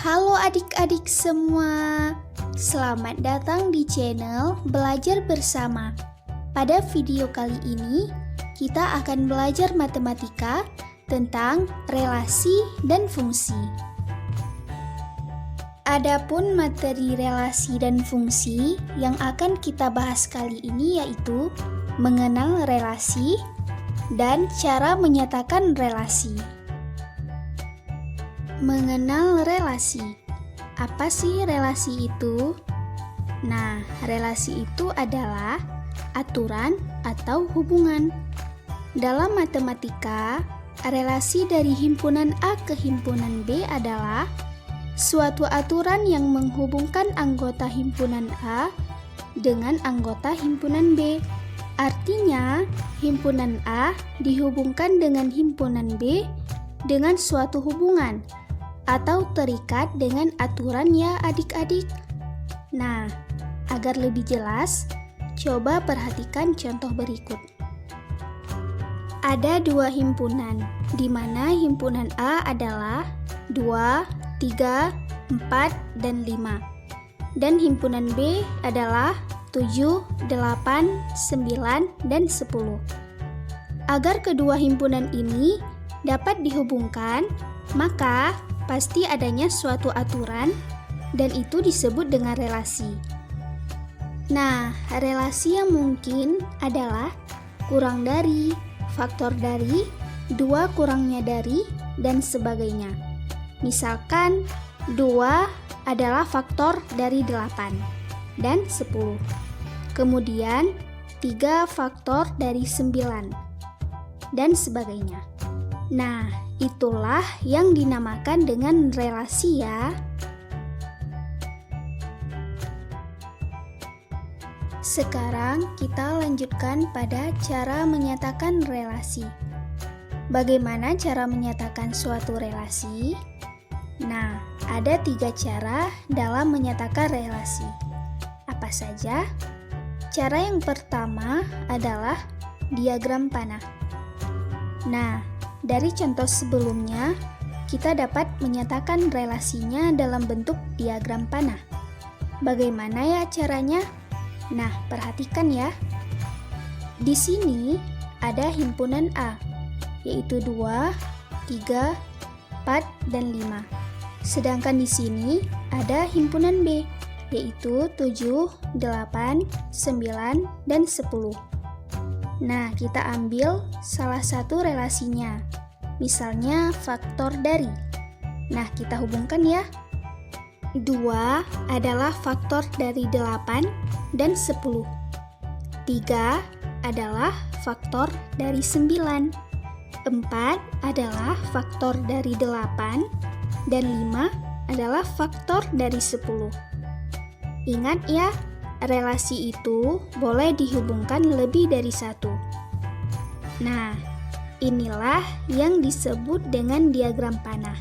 Halo adik-adik semua, selamat datang di channel Belajar Bersama. Pada video kali ini, kita akan belajar matematika tentang relasi dan fungsi. Adapun materi relasi dan fungsi yang akan kita bahas kali ini yaitu mengenal relasi dan cara menyatakan relasi. Mengenal relasi. Apa sih relasi itu? Nah, relasi itu adalah aturan atau hubungan. Dalam matematika, relasi dari himpunan A ke himpunan B adalah suatu aturan yang menghubungkan anggota himpunan A dengan anggota himpunan B. Artinya, himpunan A dihubungkan dengan himpunan B dengan suatu hubungan atau terikat dengan aturan ya adik-adik. Nah, agar lebih jelas, coba perhatikan contoh berikut. Ada dua himpunan, di mana himpunan A adalah 2, 3, 4, dan 5. Dan himpunan B adalah 7, 8, 9, dan 10. Agar kedua himpunan ini dapat dihubungkan, maka pasti adanya suatu aturan dan itu disebut dengan relasi. Nah, relasi yang mungkin adalah kurang dari, faktor dari, 2 kurangnya dari, dan sebagainya. Misalkan 2 adalah faktor dari 8 dan 10. Kemudian 3 faktor dari 9 dan sebagainya. Nah, itulah yang dinamakan dengan relasi ya. Sekarang kita lanjutkan pada cara menyatakan relasi. Bagaimana cara menyatakan suatu relasi? Nah, ada 3 cara dalam menyatakan relasi. Apa saja? Cara yang pertama adalah diagram panah. Nah, dari contoh sebelumnya, kita dapat menyatakan relasinya dalam bentuk diagram panah. Bagaimana ya caranya? Nah, perhatikan ya. Di sini ada himpunan A, yaitu 2, 3, 4, dan 5. Sedangkan di sini ada himpunan B, yaitu 7, 8, 9, dan 10. Nah, kita ambil salah satu relasinya. Misalnya faktor dari. Nah, kita hubungkan ya. 2 adalah faktor dari 8 dan 10. 3 adalah faktor dari 9. 4 adalah faktor dari 8 dan 5 adalah faktor dari 10. Ingat ya, relasi itu boleh dihubungkan lebih dari satu. Nah, inilah yang disebut dengan diagram panah.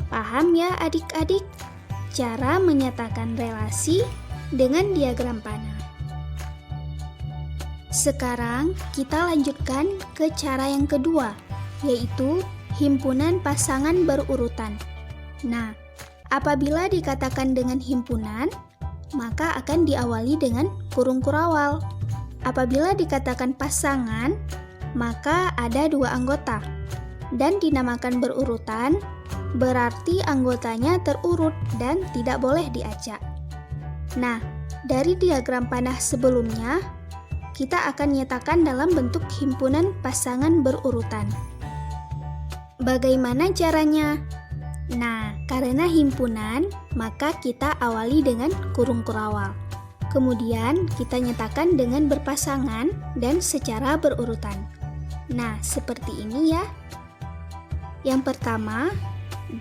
Paham ya adik-adik? Cara menyatakan relasi dengan diagram panah. Sekarang kita lanjutkan ke cara yang kedua, yaitu himpunan pasangan berurutan. Nah, apabila dikatakan dengan himpunan, maka akan diawali dengan kurung kurawal. Apabila dikatakan pasangan, maka ada 2 anggota. Dan dinamakan berurutan, berarti anggotanya terurut dan tidak boleh diacak. Nah, dari diagram panah sebelumnya, kita akan nyatakan dalam bentuk himpunan pasangan berurutan. Bagaimana caranya? Nah, karena himpunan, maka kita awali dengan kurung kurawal. Kemudian kita nyatakan dengan berpasangan dan secara berurutan. Nah, seperti ini ya. Yang pertama,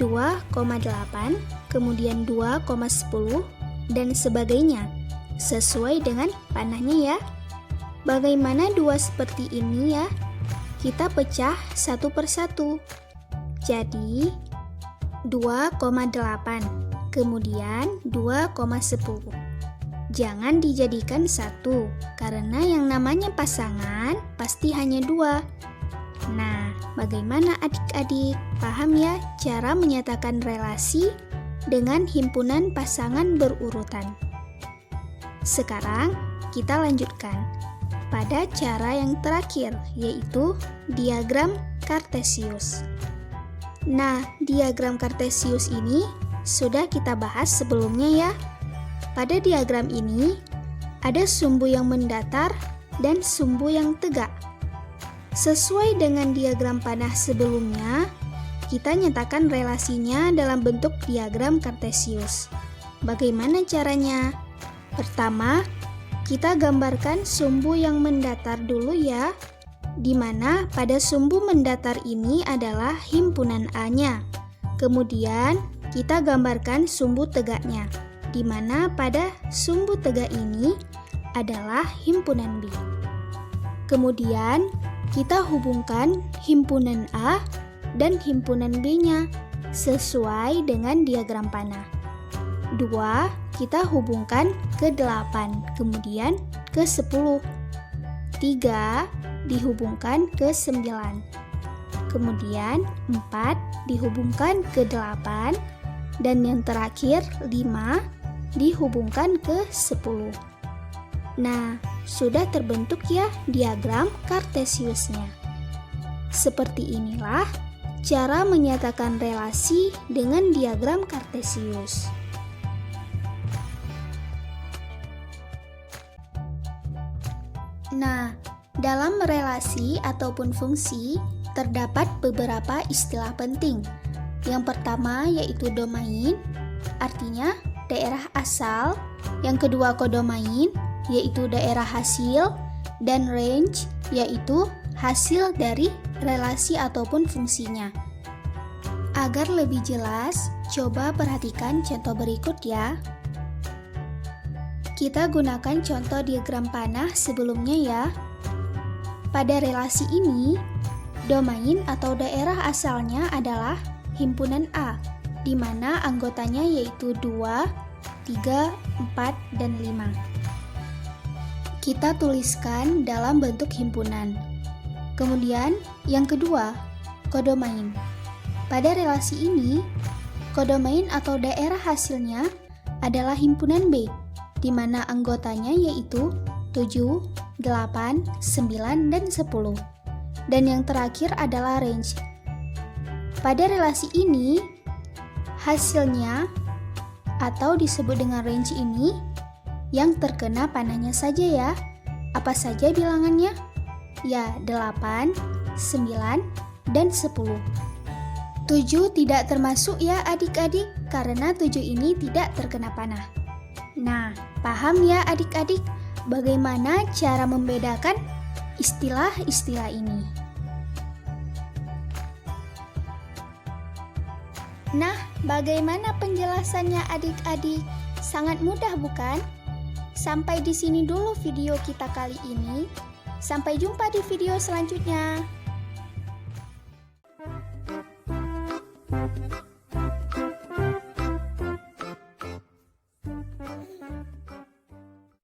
2,8, kemudian 2,10, dan sebagainya. Sesuai dengan panahnya ya. Bagaimana 2 seperti ini ya? Kita pecah satu persatu. Jadi, 2,8, kemudian 2,10. Jangan dijadikan satu, karena yang namanya pasangan pasti hanya 2. Nah, bagaimana adik-adik? Paham ya cara menyatakan relasi dengan himpunan pasangan berurutan. Sekarang kita lanjutkan pada cara yang terakhir, yaitu diagram Kartesius. Nah, diagram Kartesius ini sudah kita bahas sebelumnya ya. Pada diagram ini ada sumbu yang mendatar dan sumbu yang tegak. Sesuai dengan diagram panah sebelumnya, kita nyatakan relasinya dalam bentuk diagram Kartesius. Bagaimana caranya? Pertama, kita gambarkan sumbu yang mendatar dulu ya, di mana pada sumbu mendatar ini adalah himpunan A-nya. Kemudian, kita gambarkan sumbu tegaknya, di mana pada sumbu tegak ini adalah himpunan B. Kemudian, kita hubungkan himpunan A dan himpunan B-nya sesuai dengan diagram panah. 2, kita hubungkan ke 8, kemudian ke 10. 3, dihubungkan ke 9. Kemudian 4 dihubungkan ke 8, dan yang terakhir 5 dihubungkan ke 10. Nah, sudah terbentuk ya diagram Kartesiusnya. Seperti inilah cara menyatakan relasi dengan diagram Kartesius. Nah, dalam relasi ataupun fungsi terdapat beberapa istilah penting. Yang pertama yaitu domain, artinya daerah asal. Yang kedua kodomain, yaitu daerah hasil. Dan range, yaitu hasil dari relasi ataupun fungsinya. Agar lebih jelas, coba perhatikan contoh berikut ya. Kita gunakan contoh diagram panah sebelumnya ya. Pada relasi ini, domain atau daerah asalnya adalah himpunan A, di mana anggotanya yaitu 2, 3, 4, dan 5. Kita tuliskan dalam bentuk himpunan. Kemudian, yang kedua, kodomain. Pada relasi ini, kodomain atau daerah hasilnya adalah himpunan B, di mana anggotanya yaitu 7, 8, 9, dan 10. Dan yang terakhir adalah range. Pada relasi ini, hasilnya atau disebut dengan range ini yang terkena panahnya saja ya. Apa saja bilangannya? Ya, 8, 9, dan 10. 7 tidak termasuk ya adik-adik, karena 7 ini tidak terkena panah. Nah, paham ya adik-adik bagaimana cara membedakan istilah-istilah ini? Nah, bagaimana penjelasannya adik-adik? Sangat mudah bukan? Sampai di sini dulu video kita kali ini. Sampai jumpa di video selanjutnya.